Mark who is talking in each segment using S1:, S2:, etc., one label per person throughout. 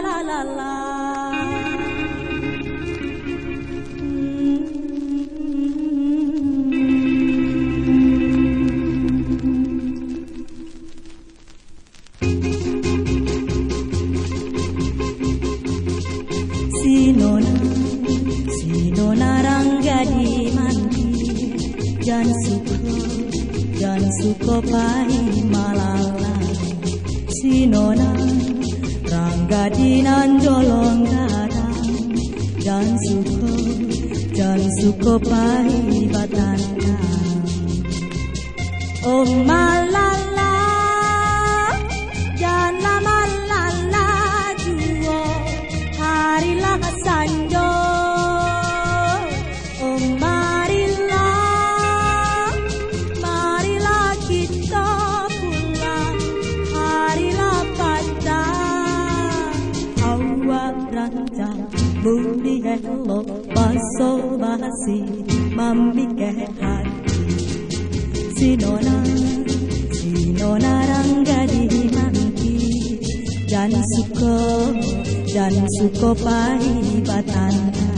S1: la la la. Si nona rangga di mandi, jan suko pai malala. Si nona rangga di nanjolong gadang, jan suko pai batanda. Oh malala, jana malala juo, harilah sanjo. Oh marilah kita pulang, harilah pada awak rancang budi hello baso basi mami ke hati. Si nona rangga di manti, jan suko pai batanda.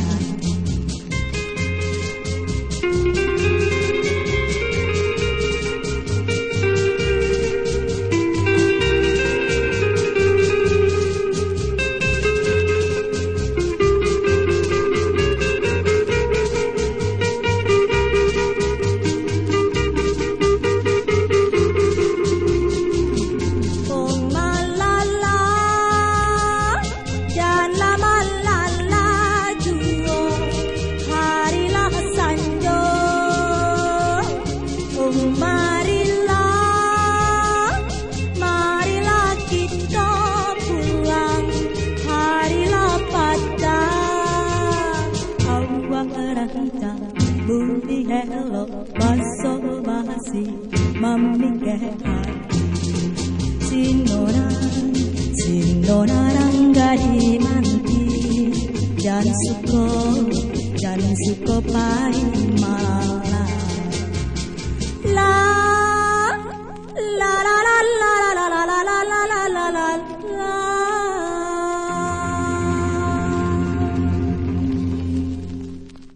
S1: Marilah kita pulang, harilah pada awak rancang budi hello baso basi mami ke hati. Si nona rangga di manti, jan suko pai